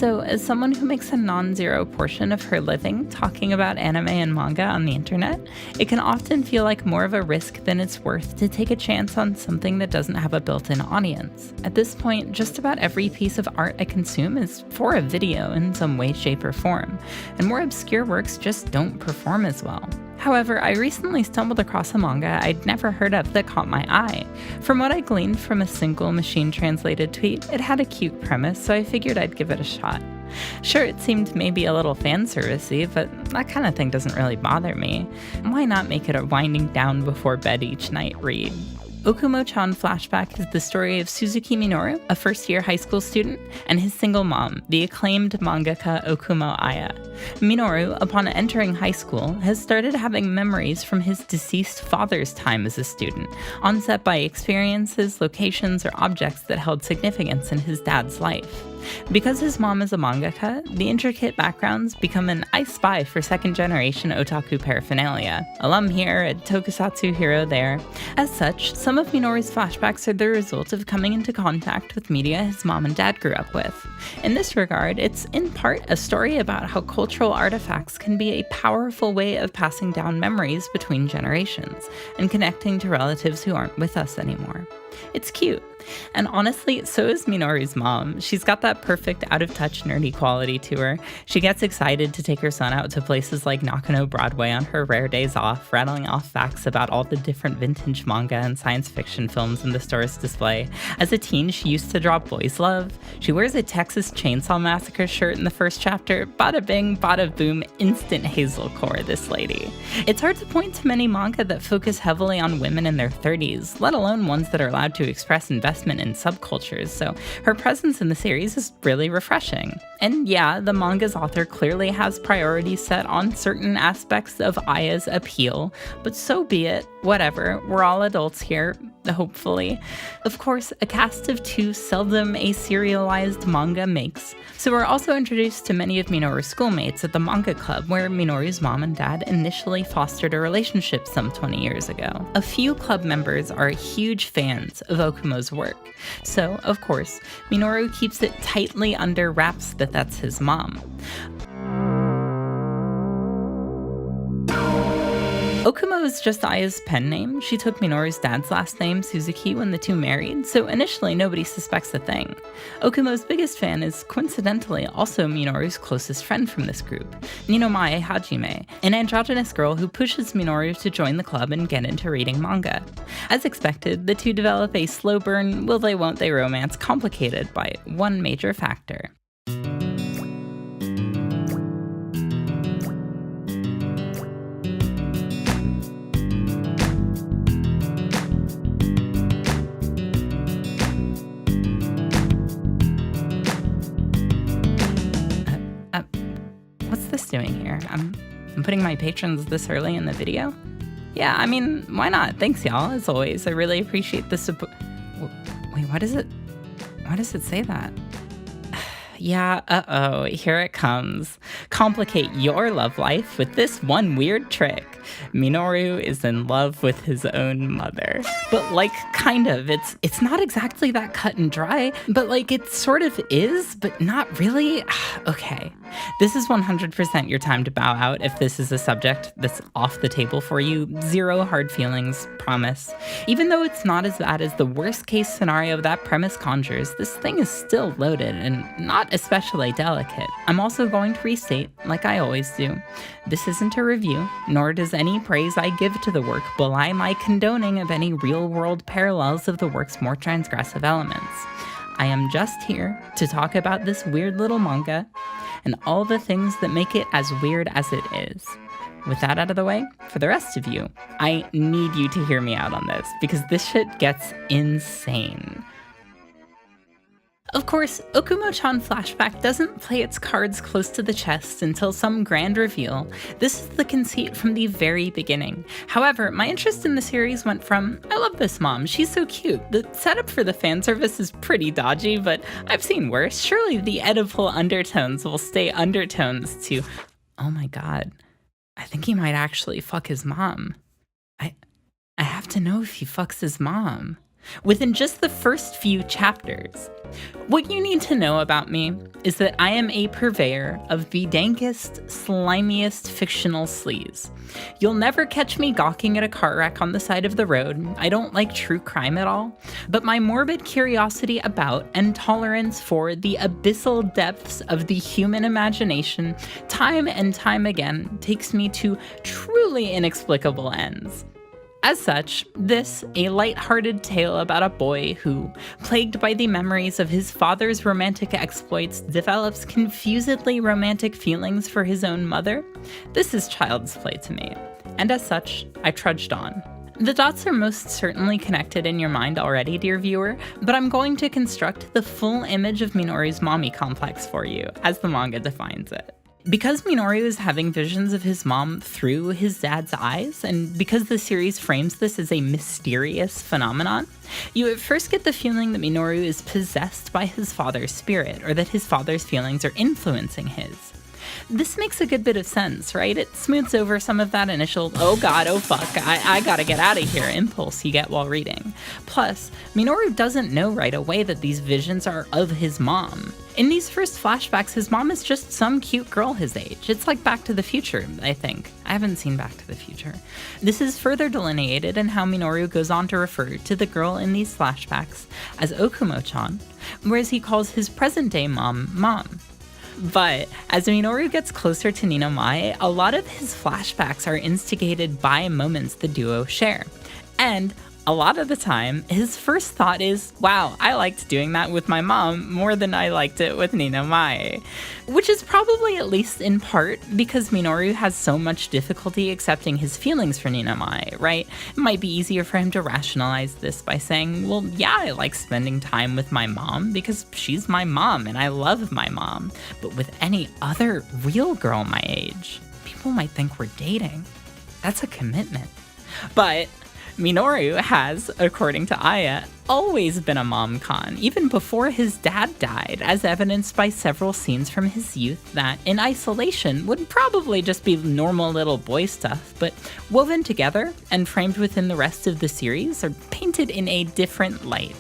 So, as someone who makes a non-zero portion of her living talking about anime and manga on the internet, it can often feel like more of a risk than it's worth to take a chance on something that doesn't have a built-in audience. At this point, just about every piece of art I consume is for a video in some way, shape, or form, and more obscure works just don't perform as well. However, I recently stumbled across a manga I'd never heard of that caught my eye. From what I gleaned from a single machine-translated tweet, it had a cute premise, so I figured I'd give it a shot. Sure, it seemed maybe a little fan-servicey, but that kind of thing doesn't really bother me. Why not make it a winding down before bed each night read? Ookumo-chan Flashback is the story of Suzuki Minoru, a first-year high school student, and his single mom, the acclaimed mangaka Ookumo Aya. Minoru, upon entering high school, has started having memories from his deceased father's time as a student, onset by experiences, locations, or objects that held significance in his dad's life. Because his mom is a mangaka, the intricate backgrounds become an I Spy for second-generation otaku paraphernalia, alum here, a tokusatsu hero there. As such, some of Minoru's flashbacks are the result of coming into contact with media his mom and dad grew up with. In this regard, it's in part a story about how cultural artifacts can be a powerful way of passing down memories between generations, and connecting to relatives who aren't with us anymore. It's cute. And honestly, so is Minoru's mom. She's got that perfect out-of-touch nerdy quality to her. She gets excited to take her son out to places like Nakano Broadway on her rare days off, rattling off facts about all the different vintage manga and science fiction films in the store's display. As a teen, she used to draw boys love. She wears a Texas Chainsaw Massacre shirt in the first chapter. Bada bing, bada boom, instant Hazelcore, this lady. It's hard to point to many manga that focus heavily on women in their 30s, let alone ones that are allowed to express investment in subcultures, so her presence in the series is really refreshing. And yeah, the manga's author clearly has priorities set on certain aspects of Aya's appeal, but so be it, whatever, we're all adults here, hopefully. Of course, a cast of two seldom a serialized manga makes, so we're also introduced to many of Minoru's schoolmates at the manga club where Minoru's mom and dad initially fostered a relationship some 20 years ago. A few club members are huge fans of Okumo's work, so, of course, Minoru keeps it tightly under wraps that that's his mom. Ookumo is just Aya's pen name. She took Minoru's dad's last name, Suzuki, when the two married, so initially nobody suspects a thing. Okumo's biggest fan is, coincidentally, also Minoru's closest friend from this group, Ninomiya Hajime, an androgynous girl who pushes Minoru to join the club and get into reading manga. As expected, the two develop a slow burn, will they won't they romance complicated by one major factor. What's this doing here? I'm putting my patrons this early in the video? Yeah, I mean, why not? Thanks, y'all, as always. I really appreciate the support. Wait, why does it say that? Yeah, uh-oh, here it comes. Complicate your love life with this one weird trick. Minoru is in love with his own mother. But like, kind of. It's not exactly that cut and dry, but like it sort of is, but not really. Okay. This is 100% your time to bow out if this is a subject that's off the table for you. Zero hard feelings, promise. Even though it's not as bad as the worst case scenario that premise conjures, this thing is still loaded and not especially delicate. I'm also going to restate, like I always do, this isn't a review, nor does any praise I give to the work belie my condoning of any real-world parallels of the work's more transgressive elements. I am just here to talk about this weird little manga and all the things that make it as weird as it is. With that out of the way, for the rest of you, I need you to hear me out on this, because this shit gets insane. Of course, Ookumo-chan Flashback doesn't play its cards close to the chest until some grand reveal. This is the conceit from the very beginning. However, my interest in the series went from, I love this mom, she's so cute. The setup for the fan service is pretty dodgy, but I've seen worse. Surely the Oedipal undertones will stay undertones to, oh my god, I think he might actually fuck his mom. I have to know if he fucks his mom. within just the first few chapters. What you need to know about me is that I am a purveyor of the dankest, slimiest fictional sleaze. You'll never catch me gawking at a car wreck on the side of the road. I don't like true crime at all, but my morbid curiosity about and tolerance for the abyssal depths of the human imagination time and time again takes me to truly inexplicable ends. As such, this, a light-hearted tale about a boy who, plagued by the memories of his father's romantic exploits, develops confusedly romantic feelings for his own mother, this is child's play to me. And as such, I trudged on. The dots are most certainly connected in your mind already, dear viewer, but I'm going to construct the full image of Minoru's mommy complex for you, as the manga defines it. Because Minoru is having visions of his mom through his dad's eyes, and because the series frames this as a mysterious phenomenon, you at first get the feeling that Minoru is possessed by his father's spirit, or that his father's feelings are influencing his. This makes a good bit of sense, right? It smooths over some of that initial, oh god, oh fuck, I gotta get out of here impulse you get while reading. Plus, Minoru doesn't know right away that these visions are of his mom. In these first flashbacks, his mom is just some cute girl his age. It's like Back to the Future, I think. I haven't seen Back to the Future. This is further delineated in how Minoru goes on to refer to the girl in these flashbacks as Ookumo-chan, whereas he calls his present-day mom, Mom. But as Minoru gets closer to Ninomiya, a lot of his flashbacks are instigated by moments the duo share. And a lot of the time, his first thought is, wow, I liked doing that with my mom more than I liked it with Ninomiya. Which is probably at least in part because Minoru has so much difficulty accepting his feelings for Ninomiya, right? It might be easier for him to rationalize this by saying, well, yeah, I like spending time with my mom because she's my mom and I love my mom. But with any other real girl my age, people might think we're dating. That's a commitment. But Minoru has, according to Aya, always been a mom-con, even before his dad died, as evidenced by several scenes from his youth that, in isolation, would probably just be normal little boy stuff, but woven together and framed within the rest of the series are painted in a different light.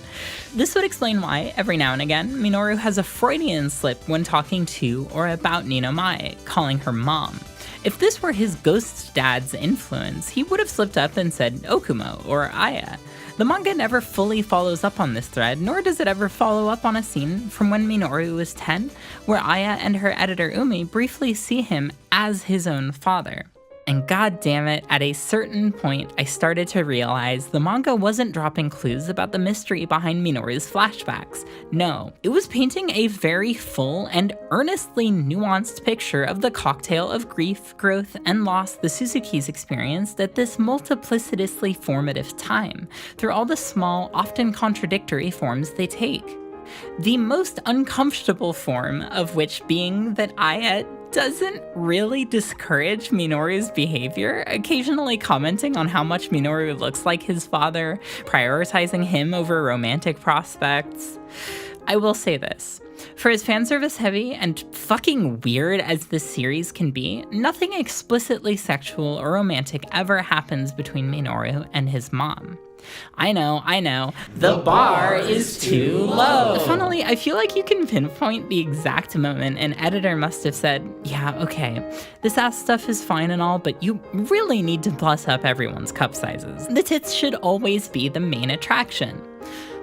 This would explain why, every now and again, Minoru has a Freudian slip when talking to or about Ninomiya, calling her mom. If this were his ghost dad's influence, he would have slipped up and said Ookumo or Aya. The manga never fully follows up on this thread, nor does it ever follow up on a scene from when Minoru was 10, where Aya and her editor Umi briefly see him as his own father. And god damn it, at a certain point, I started to realize the manga wasn't dropping clues about the mystery behind Minoru's flashbacks. No, it was painting a very full and earnestly nuanced picture of the cocktail of grief, growth, and loss the Suzukis experienced at this multiplicitously formative time, through all the small, often contradictory forms they take. The most uncomfortable form of which being that Aya doesn't really discourage Minoru's behavior, occasionally commenting on how much Minoru looks like his father, prioritizing him over romantic prospects. I will say this. For as fanservice heavy and fucking weird as this series can be, nothing explicitly sexual or romantic ever happens between Minoru and his mom. I know, the bar is too low. Funnily, I feel like you can pinpoint the exact moment an editor must have said, yeah, okay, this ass stuff is fine and all, but you really need to plus up everyone's cup sizes. The tits should always be the main attraction.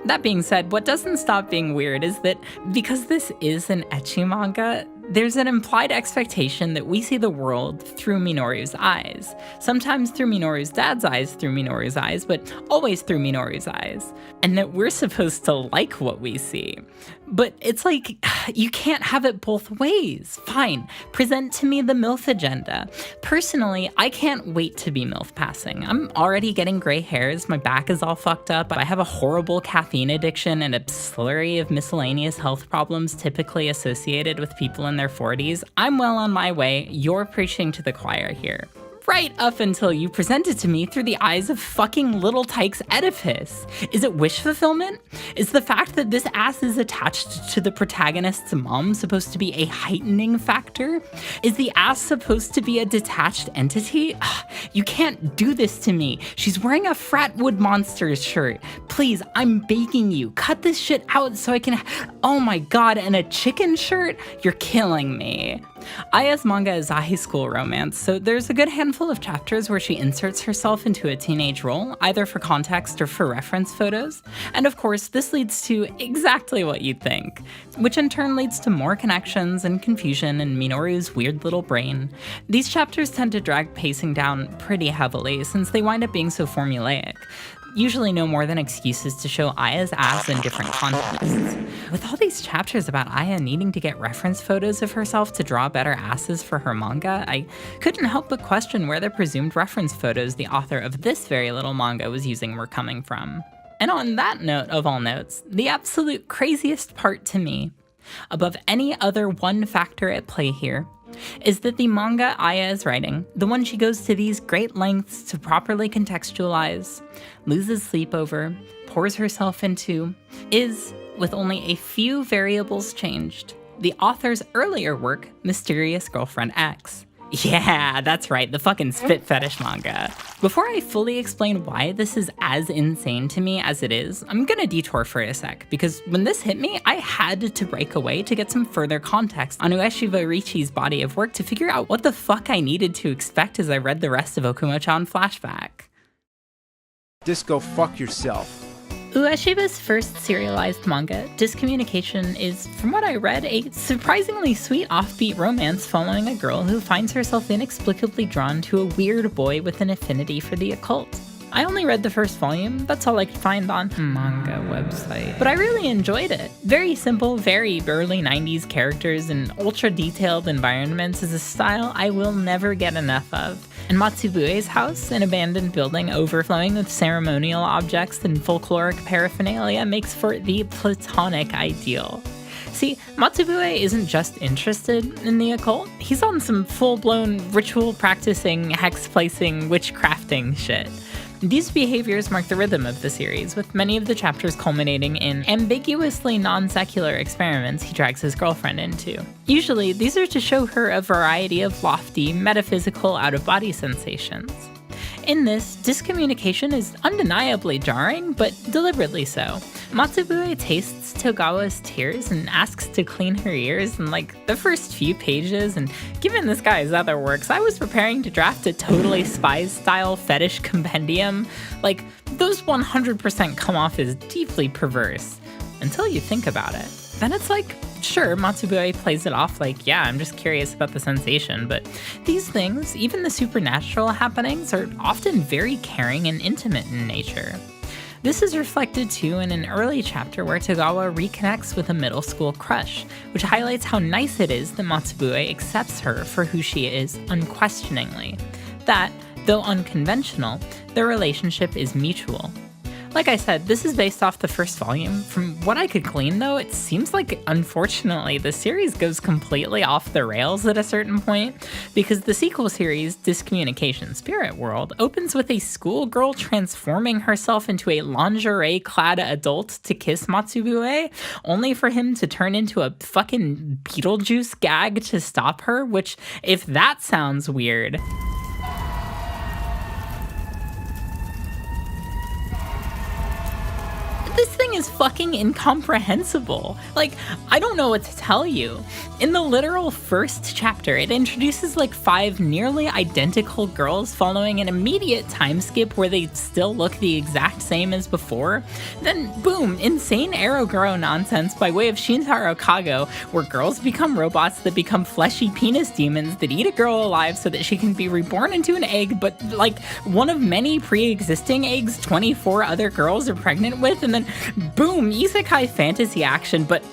That being said, what doesn't stop being weird is that because this is an ecchi manga, there's an implied expectation that we see the world through Minoru's eyes. Sometimes through Minoru's dad's eyes, through Minoru's eyes, but always through Minoru's eyes. And that we're supposed to like what we see. But it's like, you can't have it both ways. Fine, present to me the MILF agenda. Personally, I can't wait to be MILF passing. I'm already getting gray hairs, my back is all fucked up, I have a horrible caffeine addiction and a slurry of miscellaneous health problems typically associated with people in their 40s. I'm well on my way. You're preaching to the choir here. right up until you present it to me through the eyes of fucking Little Tyke's edifice. Is it wish fulfillment? Is the fact that this ass is attached to the protagonist's mom supposed to be a heightening factor? Is the ass supposed to be a detached entity? Ugh, you can't do this to me. She's wearing a Fratwood Monsters shirt. Please, I'm begging you, cut this shit out so I can. Oh my god, and a chicken shirt? You're killing me. Aya's manga is a high school romance, so there's a good handful of chapters where she inserts herself into a teenage role, either for context or for reference photos. And of course, this leads to exactly what you'd think, which in turn leads to more connections and confusion in Minoru's weird little brain. These chapters tend to drag pacing down pretty heavily since they wind up being so formulaic. Usually no more than excuses to show Aya's ass in different contexts. With all these chapters about Aya needing to get reference photos of herself to draw better asses for her manga, I couldn't help but question where the presumed reference photos the author of this very little manga was using were coming from. And on that note of all notes, the absolute craziest part to me, above any other one factor at play here, is that the manga Aya is writing, the one she goes to these great lengths to properly contextualize, loses sleep over, pours herself into, is, with only a few variables changed, the author's earlier work, Mysterious Girlfriend X. Yeah, that's right, the fucking spit fetish manga. Before I fully explain why this is as insane to me as it is, I'm gonna detour for a sec, because when this hit me, I had to break away to get some further context on Ueshiba Richi's body of work to figure out what the fuck I needed to expect as I read the rest of Ookumo-chan Flashback. Just go fuck yourself. Ueshiba's first serialized manga, Discommunication, is, from what I read, a surprisingly sweet offbeat romance following a girl who finds herself inexplicably drawn to a weird boy with an affinity for the occult. I only read the first volume, that's all I could find on manga website. But I really enjoyed it. Very simple, very early 90s characters and ultra detailed environments is a style I will never get enough of. And Matsubue's house, an abandoned building overflowing with ceremonial objects and folkloric paraphernalia, makes for the platonic ideal. See, Matsubue isn't just interested in the occult, he's on some full-blown ritual practicing, hex placing, witchcrafting shit. These behaviors mark the rhythm of the series, with many of the chapters culminating in ambiguously non-secular experiments he drags his girlfriend into. Usually, these are to show her a variety of lofty, metaphysical out-of-body sensations. In this, discommunication is undeniably jarring, but deliberately so. Matsubue tastes Togawa's tears and asks to clean her ears in like the first few pages, and given this guy's other works, I was preparing to draft a Totally Spies-style fetish compendium. Like, those 100% come off as deeply perverse, until you think about it. Then it's like, sure, Matsubue plays it off like, yeah, I'm just curious about the sensation, but these things, even the supernatural happenings, are often very caring and intimate in nature. This is reflected too in an early chapter where Togawa reconnects with a middle school crush, which highlights how nice it is that Matsubue accepts her for who she is unquestioningly. That, though unconventional, their relationship is mutual. Like I said, this is based off the first volume. From what I could glean though, it seems like, unfortunately, the series goes completely off the rails at a certain point, because the sequel series, Discommunication Spirit World, opens with a schoolgirl transforming herself into a lingerie-clad adult to kiss Matsubue, only for him to turn into a fucking Beetlejuice gag to stop her, which, if that sounds weird... This thing is fucking incomprehensible. Like, I don't know what to tell you. In the literal first chapter, it introduces like 5 nearly identical girls following an immediate time skip where they still look the exact same as before. Then, boom, insane Arrowgirl nonsense by way of Shintaro Kago, where girls become robots that become fleshy penis demons that eat a girl alive so that she can be reborn into an egg, but like one of many pre-existing eggs 24 other girls are pregnant with, and then boom, isekai fantasy action, but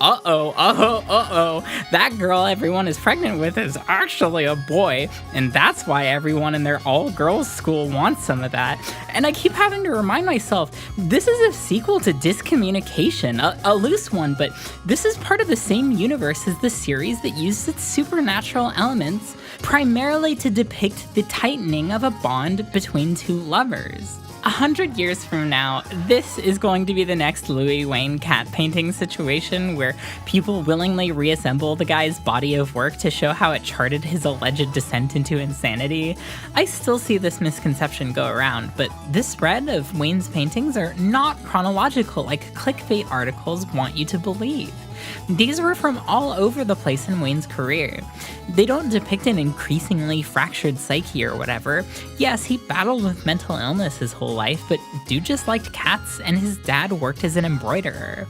that girl everyone is pregnant with is actually a boy, and that's why everyone in their all-girls school wants some of that. And I keep having to remind myself, this is a sequel to Discommunication, a loose one, but this is part of the same universe as the series that used its supernatural elements primarily to depict the tightening of a bond between two lovers. 100 years from now, this is going to be the next Louis Wayne cat painting situation where people willingly reassemble the guy's body of work to show how it charted his alleged descent into insanity. I still see this misconception go around, but this spread of Wayne's paintings are not chronological like clickbait articles want you to believe. These were from all over the place in Wayne's career. They don't depict an increasingly fractured psyche or whatever. Yes, he battled with mental illness his whole life, but dude just liked cats and his dad worked as an embroiderer.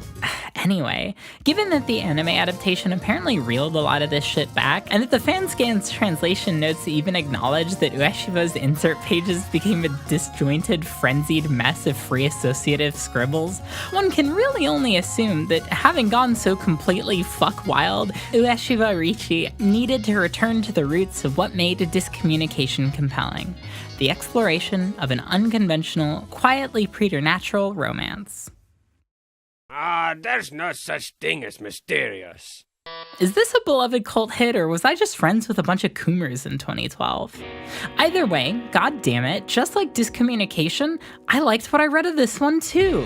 Anyway, given that the anime adaptation apparently reeled a lot of this shit back, and that the fanscan's translation notes even acknowledge that Ueshiba's insert pages became a disjointed, frenzied mess of free associative scribbles, one can really only assume that having gone so completely fuck wild, Ueshiba Ricci needed to return to the roots of what made Discommunication compelling: the exploration of an unconventional, quietly preternatural romance. There's no such thing as mysterious. Is this a beloved cult hit, or was I just friends with a bunch of coomers in 2012? Either way, god damn it, just like Discommunication, I liked what I read of this one too.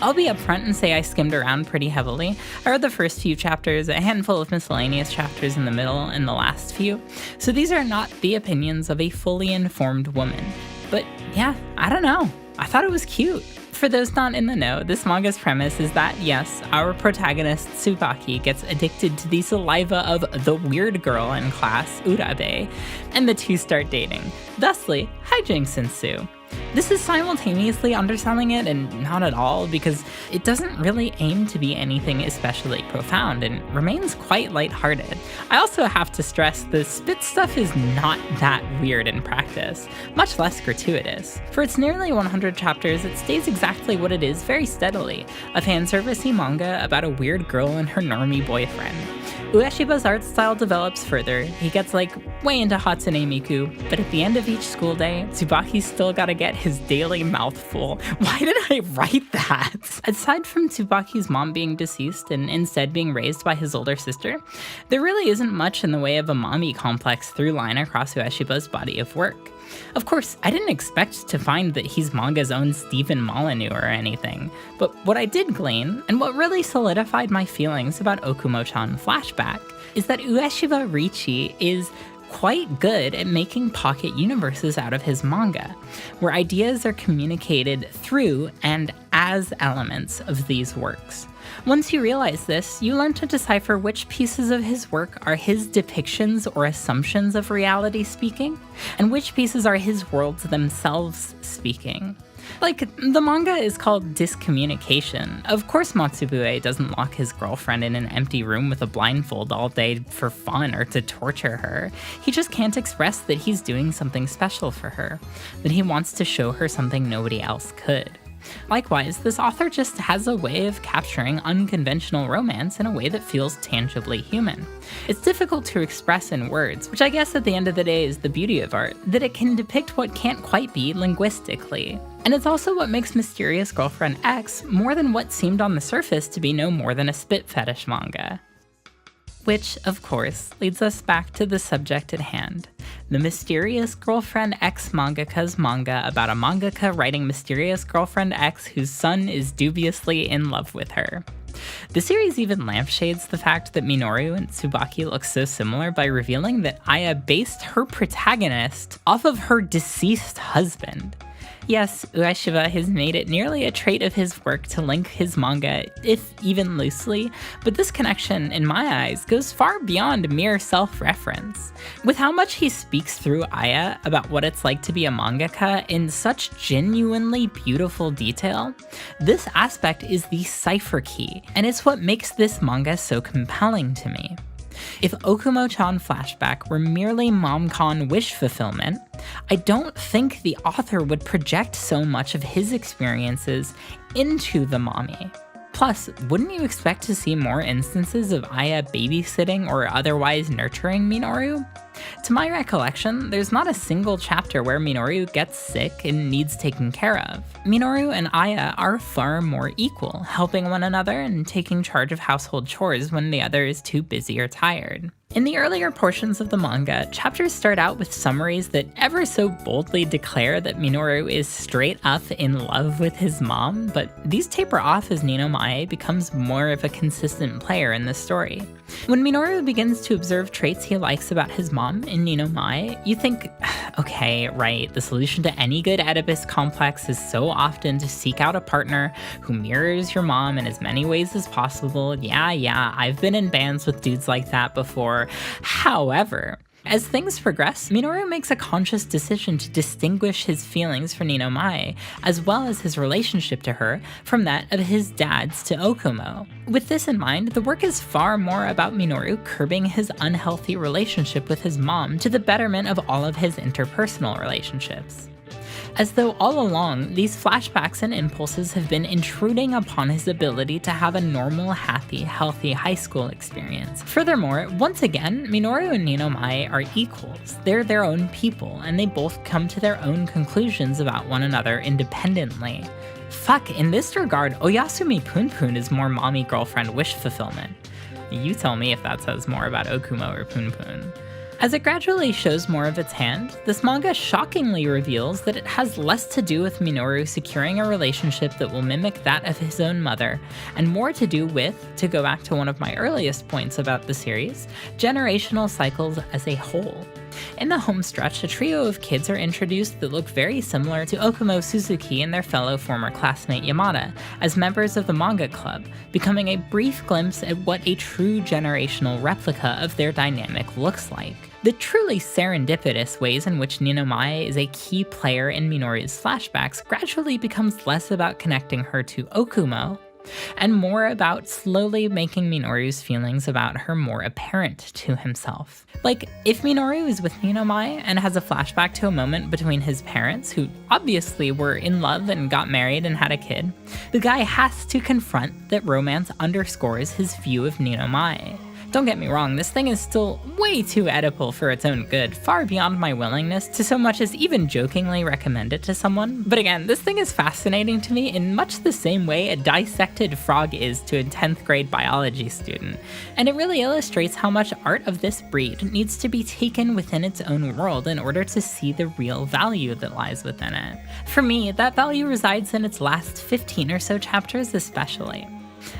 I'll be upfront and say I skimmed around pretty heavily. I read the first few chapters, a handful of miscellaneous chapters in the middle, and the last few, so these are not the opinions of a fully informed woman. But yeah, I don't know. I thought it was cute. For those not in the know, this manga's premise is that, yes, our protagonist Tsubaki gets addicted to the saliva of the weird girl in class, Urabe, and the two start dating. Thusly, hijinks ensue. This is simultaneously underselling it and not at all, because it doesn't really aim to be anything especially profound and remains quite lighthearted. I also have to stress the spit stuff is not that weird in practice, much less gratuitous. For its nearly 100 chapters, it stays exactly what it is very steadily, a fanservice-y manga about a weird girl and her normie boyfriend. Ueshiba's art style develops further. He gets way into Hatsune Miku, but at the end of each school day, Tsubaki's still gotta get his daily mouthful. Why did I write that? Aside from Tsubaki's mom being deceased and instead being raised by his older sister, there really isn't much in the way of a mommy complex through line across Ueshiba's body of work. Of course, I didn't expect to find that he's manga's own Stephen Molyneux or anything, but what I did glean, and what really solidified my feelings about Ookumo-chan Flashback, is that Ueshiba Ricci is quite good at making pocket universes out of his manga, where ideas are communicated through and as elements of these works. Once you realize this, you learn to decipher which pieces of his work are his depictions or assumptions of reality speaking, and which pieces are his worlds themselves speaking. The manga is called Discommunication. Of course Matsubue doesn't lock his girlfriend in an empty room with a blindfold all day for fun or to torture her. He just can't express that he's doing something special for her, that he wants to show her something nobody else could. Likewise, this author just has a way of capturing unconventional romance in a way that feels tangibly human. It's difficult to express in words, which I guess at the end of the day is the beauty of art, that it can depict what can't quite be linguistically. And it's also what makes Mysterious Girlfriend X more than what seemed on the surface to be no more than a spit fetish manga. Which, of course, leads us back to the subject at hand. The Mysterious Girlfriend X mangaka's manga about a mangaka writing Mysterious Girlfriend X whose son is dubiously in love with her. The series even lampshades the fact that Minoru and Tsubaki look so similar by revealing that Aya based her protagonist off of her deceased husband. Yes, Ueshiba has made it nearly a trait of his work to link his manga, if even loosely, but this connection, in my eyes, goes far beyond mere self-reference. With how much he speaks through Aya about what it's like to be a mangaka in such genuinely beautiful detail, this aspect is the cipher key, and it's what makes this manga so compelling to me. If Ookumo-chan Flashback were merely momcon wish fulfillment, I don't think the author would project so much of his experiences into the mommy. Plus, wouldn't you expect to see more instances of Aya babysitting or otherwise nurturing Minoru? To my recollection, there's not a single chapter where Minoru gets sick and needs taken care of. Minoru and Aya are far more equal, helping one another and taking charge of household chores when the other is too busy or tired. In the earlier portions of the manga, chapters start out with summaries that ever so boldly declare that Minoru is straight up in love with his mom, but these taper off as Ninomiya becomes more of a consistent player in the story. When Minoru begins to observe traits he likes about his mom in Ninomiya, you think, okay, right, the solution to any good Oedipus complex is so often to seek out a partner who mirrors your mom in as many ways as possible. Yeah, I've been in bands with dudes like that before. However, as things progress, Minoru makes a conscious decision to distinguish his feelings for Ninomiya, as well as his relationship to her, from that of his dad's to Ookumo. With this in mind, the work is far more about Minoru curbing his unhealthy relationship with his mom to the betterment of all of his interpersonal relationships. As though all along, these flashbacks and impulses have been intruding upon his ability to have a normal, happy, healthy high school experience. Furthermore, once again, Minoru and Ninomiya are equals. They're their own people, and they both come to their own conclusions about one another independently. Fuck, in this regard, Oyasumi Punpun is more mommy-girlfriend wish fulfillment. You tell me if that says more about Ookumo or Punpun. As it gradually shows more of its hand, this manga shockingly reveals that it has less to do with Minoru securing a relationship that will mimic that of his own mother, and more to do with, to go back to one of my earliest points about the series, generational cycles as a whole. In the home stretch, a trio of kids are introduced that look very similar to Okumo Suzuki and their fellow former classmate Yamada, as members of the manga club, becoming a brief glimpse at what a true generational replica of their dynamic looks like. The truly serendipitous ways in which Ninomiya is a key player in Minoru's flashbacks gradually becomes less about connecting her to Okumo, and more about slowly making Minoru's feelings about her more apparent to himself. Like, if Minoru is with Ninomiya and has a flashback to a moment between his parents, who obviously were in love and got married and had a kid, the guy has to confront that romance underscores his view of Ninomiya. Don't get me wrong, this thing is still way too Oedipal for its own good, far beyond my willingness to so much as even jokingly recommend it to someone. But again, this thing is fascinating to me in much the same way a dissected frog is to a 10th grade biology student. And it really illustrates how much art of this breed needs to be taken within its own world in order to see the real value that lies within it. For me, that value resides in its last 15 or so chapters especially.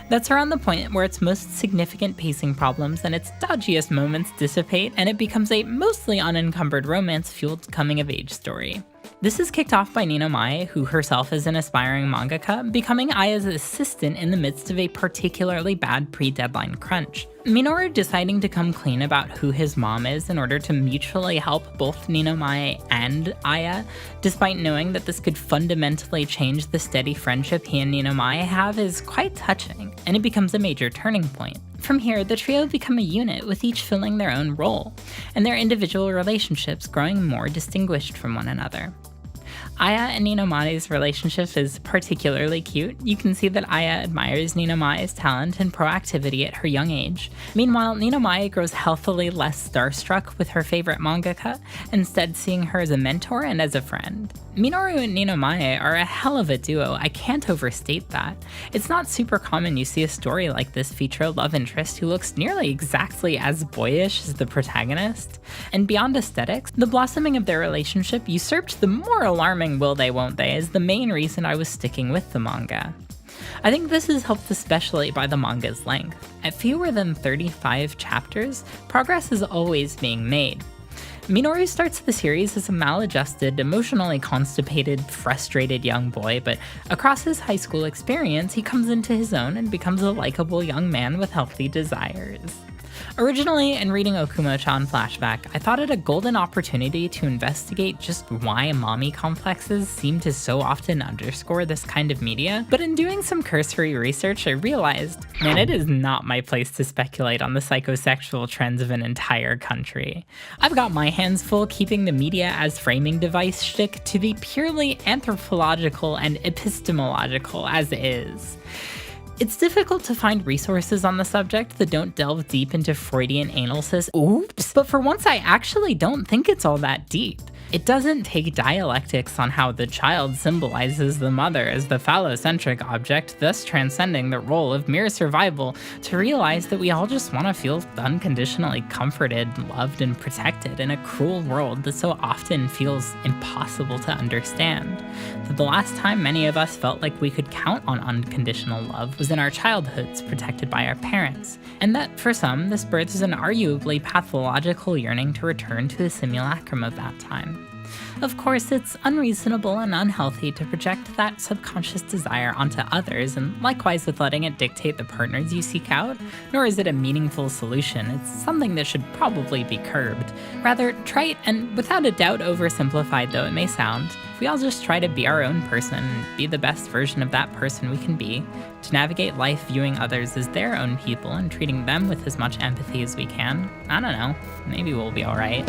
That's around the point where its most significant pacing problems and its dodgiest moments dissipate, and it becomes a mostly unencumbered romance-fueled coming-of-age story. This is kicked off by Ninomiya, who herself is an aspiring mangaka, becoming Aya's assistant in the midst of a particularly bad pre-deadline crunch. Minoru deciding to come clean about who his mom is in order to mutually help both Ninomiya and Aya, despite knowing that this could fundamentally change the steady friendship he and Ninomiya have, is quite touching, and it becomes a major turning point. From here, the trio become a unit, with each filling their own role, and their individual relationships growing more distinguished from one another. Aya and Ninomiya's relationship is particularly cute. You can see that Aya admires Ninomiya's talent and proactivity at her young age. Meanwhile, Ninomiya grows healthily less starstruck with her favorite mangaka, instead seeing her as a mentor and as a friend. Minoru and Ninomiya are a hell of a duo, I can't overstate that. It's not super common you see a story like this feature a love interest who looks nearly exactly as boyish as the protagonist. And beyond aesthetics, the blossoming of their relationship usurped the more alarming will they won't they as the main reason I was sticking with the manga. I think this is helped especially by the manga's length. At fewer than 35 chapters, progress is always being made. Minoru starts the series as a maladjusted, emotionally constipated, frustrated young boy, but across his high school experience, he comes into his own and becomes a likable young man with healthy desires. Originally, in reading Ookumo-chan Flashback, I thought it a golden opportunity to investigate just why mommy complexes seem to so often underscore this kind of media, but in doing some cursory research, I realized, man, it is not my place to speculate on the psychosexual trends of an entire country. I've got my hands full keeping the media as framing device shtick to the purely anthropological and epistemological as is. It's difficult to find resources on the subject that don't delve deep into Freudian analysis. Oops! But for once, I actually don't think it's all that deep. It doesn't take dialectics on how the child symbolizes the mother as the phallocentric object, thus transcending the role of mere survival, to realize that we all just want to feel unconditionally comforted, loved, and protected in a cruel world that so often feels impossible to understand. That the last time many of us felt like we could count on unconditional love was in our childhoods, protected by our parents, and that for some, this births an arguably pathological yearning to return to the simulacrum of that time. Of course, it's unreasonable and unhealthy to project that subconscious desire onto others, and likewise with letting it dictate the partners you seek out, nor is it a meaningful solution. It's something that should probably be curbed. Rather, trite and without a doubt oversimplified though it may sound, if we all just try to be our own person and be the best version of that person we can be, to navigate life viewing others as their own people and treating them with as much empathy as we can, I don't know, maybe we'll be alright.